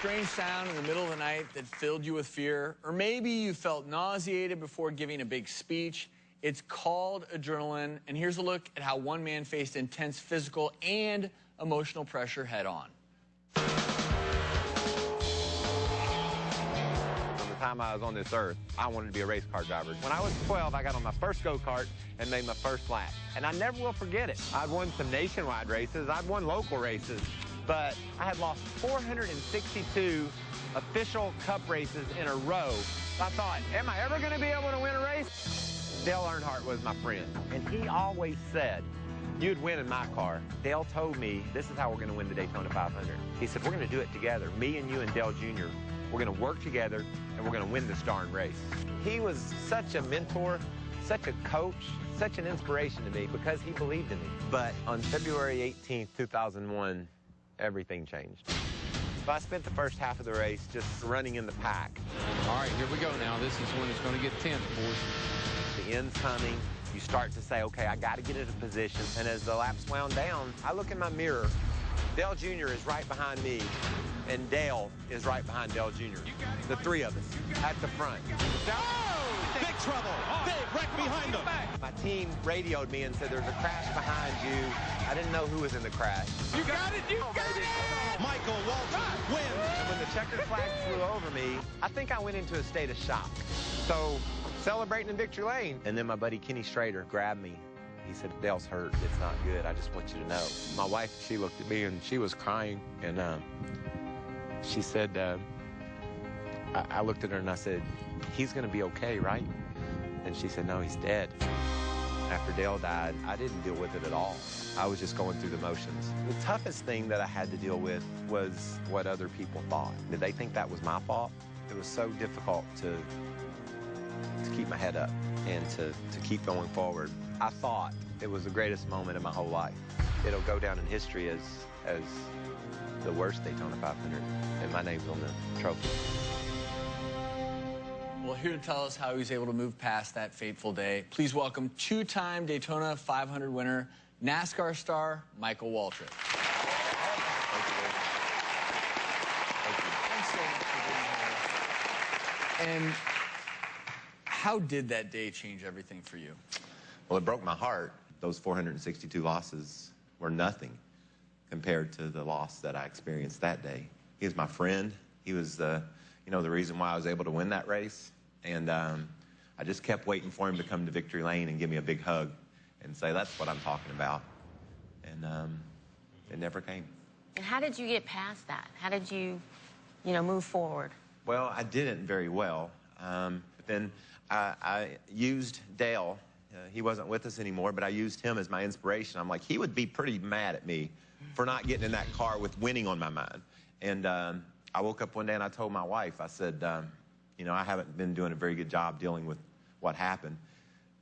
strange sound in the middle of the night that filled you with fear? Or maybe you felt nauseated before giving a big speech? It's called adrenaline, and here's a look at how one man faced intense physical and emotional pressure head-on. From the time I was on this earth, I wanted to be a race car driver. When I was 12, I got on my first go-kart and made my first lap. And I never will forget it. I'd won some nationwide races, I'd won local races, but I had lost 462 official cup races in a row. I thought, am I ever gonna be able to win a race? Dale Earnhardt was my friend, and he always said, you'd win in my car. Dale told me, this is how we're gonna win the Daytona 500. He said, we're gonna do it together. Me and you and Dale Jr., we're gonna work together, and we're gonna win this darn race. He was such a mentor, such a coach, such an inspiration to me because he believed in me. But on February 18th, 2001, everything changed. So I spent the first half of the race just running in the pack. All right, here we go now. This is when it's gonna get tense, boys. The end's coming. You start to say, okay, I got to get into position. And as the laps wound down, I look in my mirror. Dale Jr. is right behind me, and Dale is right behind Dale Jr. The three of us at the front. Oh! Big trouble. Big wreck behind them. My team radioed me and said, there's a crash behind you. I didn't know who was in the crash. You got it. You got it. Michael Waltrip wins. And when the checkered flag flew over me, I think I went into a state of shock. So, celebrating in victory lane. And then my buddy Kenny Schrader grabbed me. He said, Dale's hurt. It's not good. I just want you to know. My wife, she looked at me and she was crying. And she said, I looked at her and I said, he's going to be okay, right? And she said, no, he's dead. After Dale died, I didn't deal with it at all. I was just going through the motions. The toughest thing that I had to deal with was what other people thought. Did they think that was my fault? It was so difficult to keep my head up and to keep going forward. I thought it was the greatest moment of my whole life. It'll go down in history as the worst Daytona 500, and my name's on the trophy. Well, here to tell us how he was able to move past that fateful day, please welcome two-time Daytona 500 winner, NASCAR star, Michael Waltrip. Thanks so much for being here. And how did that day change everything for you? Well, it broke my heart. Those 462 losses were nothing compared to the loss that I experienced that day. He was my friend. He was the reason why I was able to win that race. And I just kept waiting for him to come to victory lane and give me a big hug and say, that's what I'm talking about. And it never came. And how did you get past that? How did you, move forward? Well, I didn't very well. But then I used Dale. He wasn't with us anymore, but I used him as my inspiration. I'm like, he would be pretty mad at me for not getting in that car with winning on my mind. And I woke up one day and I told my wife, I said, I haven't been doing a very good job dealing with what happened.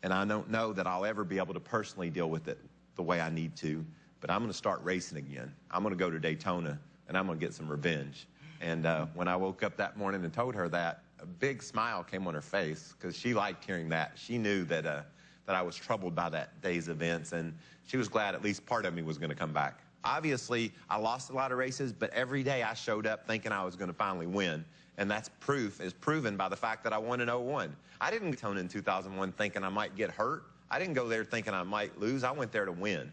And I don't know that I'll ever be able to personally deal with it the way I need to, but I'm going to start racing again. I'm going to go to Daytona, and I'm going to get some revenge. And when I woke up that morning and told her that, a big smile came on her face because she liked hearing that. She knew that, that I was troubled by that day's events, and she was glad at least part of me was going to come back. Obviously, I lost a lot of races, but every day I showed up thinking I was going to finally win. And that's proven by the fact that I won in 01. I didn't go to Daytona in 2001 thinking I might get hurt. I didn't go there thinking I might lose. I went there to win.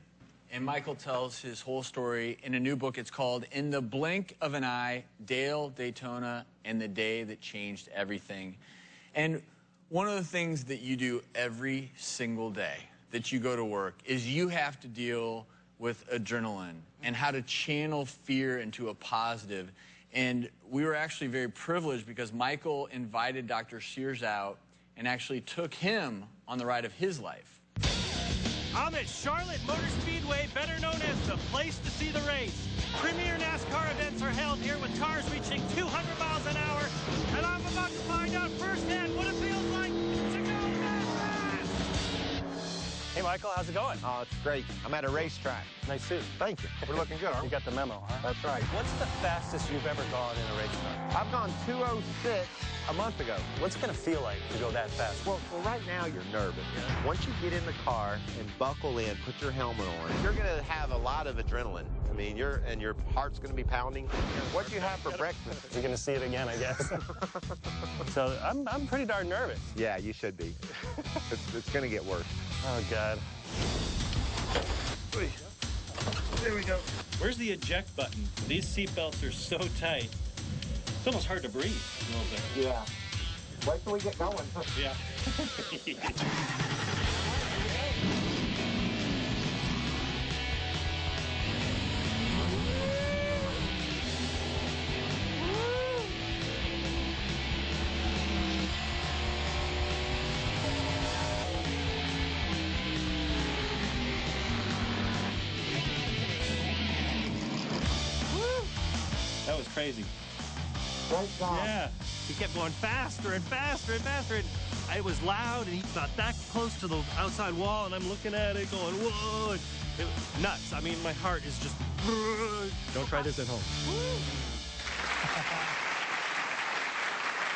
And Michael tells his whole story in a new book. It's called In the Blink of an Eye, Dale, Daytona, and the Day That Changed Everything. And one of the things that you do every single day that you go to work is you have to deal with adrenaline and how to channel fear into a positive. And we were actually very privileged because Michael invited Dr. Sears out and actually took him on the ride of his life. I'm at Charlotte Motor Speedway, better known as the place to see the race. Premier NASCAR events are held here with cars reaching 200 miles an hour, and I'm about to find out firsthand what it feels like to go that fast. Hey, Michael. How's it going? Oh, it's great. I'm at a racetrack. Nice suit. Thank you. We're looking good, aren't You we? got the memo, huh? That's right. What's the fastest you've ever gone in a race car? I've gone 2:06 a month ago. What's it going to feel like to go that fast? Well, right now you're nervous. Once you get in the car and buckle in, put your helmet on, you're going to have a lot of adrenaline. I mean, your heart's going to be pounding. What do you have for breakfast? You're going to see it again, I guess. So I'm pretty darn nervous. Yeah, you should be. It's going to get worse. Oh, God. There we go. Where's the eject button? These seat belts are so tight. It's almost hard to breathe a little bit. Yeah. Wait till we get going. Yeah. That was crazy. Great job. Yeah. He kept going faster and faster and faster. And it was loud, and he got that close to the outside wall, and I'm looking at it going, whoa. It was nuts. I mean, my heart is just... Don't try this at home.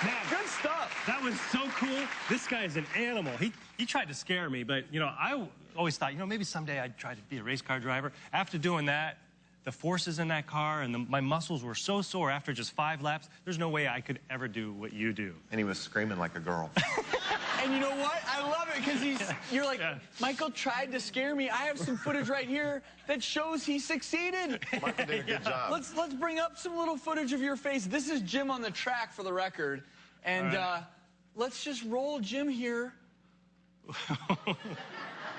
Man, Good stuff. that was so cool. This guy's an animal. He tried to scare me, but, you know, I always thought, you know, maybe someday I'd try to be a race car driver. After doing that, the forces in that car and my muscles were so sore after just 5 laps, there's no way I could ever do what you do. And he was screaming like a girl. And you know what? I love it because you're like, Michael tried to scare me. I have some footage right here that shows he succeeded. Michael did a good job. Let's bring up some little footage of your face. This is Jim on the track for the record. And let's just roll Jim here.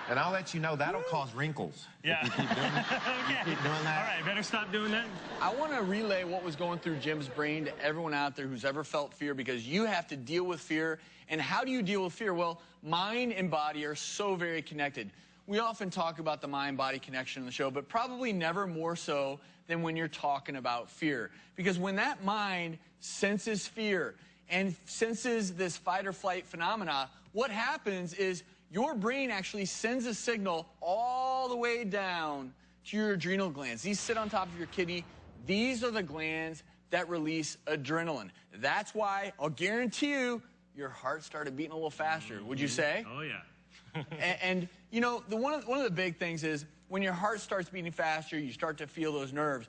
And I'll let you know, that'll cause wrinkles. Yeah. If you keep doing it. Okay. Keep doing that. All right, better stop doing that. I want to relay what was going through Jim's brain to everyone out there who's ever felt fear, because you have to deal with fear. And how do you deal with fear? Well, mind and body are so very connected. We often talk about the mind-body connection in the show, but probably never more so than when you're talking about fear. Because when that mind senses fear and senses this fight or flight phenomena, what happens is your brain actually sends a signal all the way down to your adrenal glands. These sit on top of your kidney. These are the glands that release adrenaline. That's why, I'll guarantee you, your heart started beating a little faster. Would you say? Oh, yeah. and you know, one of the big things is when your heart starts beating faster, you start to feel those nerves.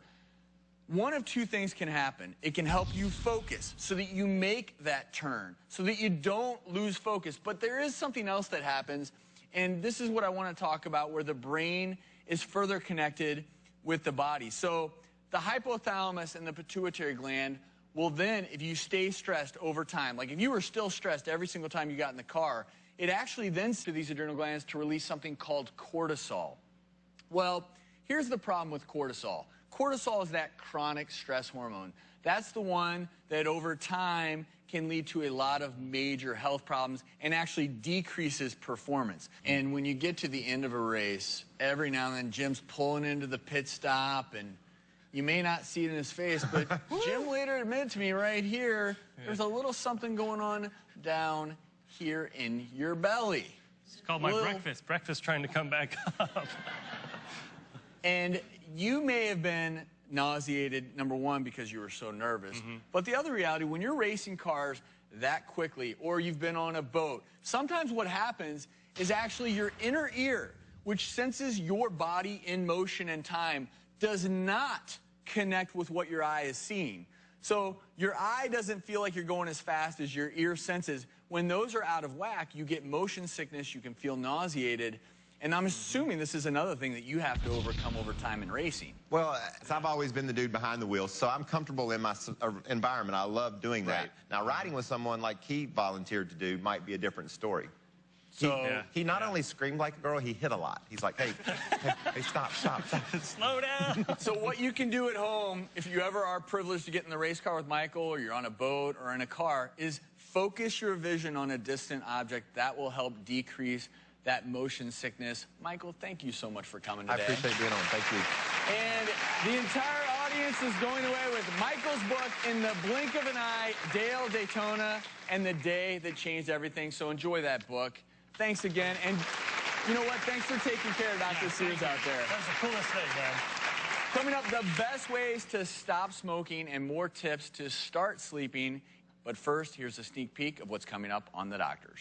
One of two things can happen. It can help you focus so that you make that turn, so that you don't lose focus. But there is something else that happens, and this is what I want to talk about, where the brain is further connected with the body. So the hypothalamus and the pituitary gland will then, if you stay stressed over time, like if you were still stressed every single time you got in the car, it actually then to these adrenal glands to release something called cortisol. Well, here's the problem with cortisol. Cortisol is that chronic stress hormone. That's the one that over time can lead to a lot of major health problems and actually decreases performance. And when you get to the end of a race, every now and then Jim's pulling into the pit stop, and you may not see it in his face, but Jim later admitted to me right here, there's a little something going on down here in your belly. It's called my breakfast. Breakfast trying to come back up. And you may have been nauseated, number one, because you were so nervous. But the other reality, when you're racing cars that quickly, or you've been on a boat, sometimes what happens is actually your inner ear, which senses your body in motion and time, does not connect with what your eye is seeing. So your eye doesn't feel like you're going as fast as your ear senses. When those are out of whack, you get motion sickness, you can feel nauseated. And I'm assuming this is another thing that you have to overcome over time in racing. Well, I've always been the dude behind the wheel, so I'm comfortable in my environment. I love doing that. Right. Now, riding with someone like he volunteered to do might be a different story. So He not only screamed like a girl, he hit a lot. He's like, hey, hey, stop. Slow down. So what you can do at home, if you ever are privileged to get in the race car with Michael, or you're on a boat or in a car, is focus your vision on a distant object. That will help decrease that motion sickness. Michael, thank you so much for coming today. I appreciate being on. Thank you. And the entire audience is going away with Michael's book, In the Blink of an Eye, Dale, Daytona, and the Day That Changed Everything. So enjoy that book. Thanks again. And You know what? Thanks for taking care of Dr. Sears out there. That's the coolest thing, man. Coming up, the best ways to stop smoking and more tips to start sleeping. But first, here's a sneak peek of what's coming up on The Doctors.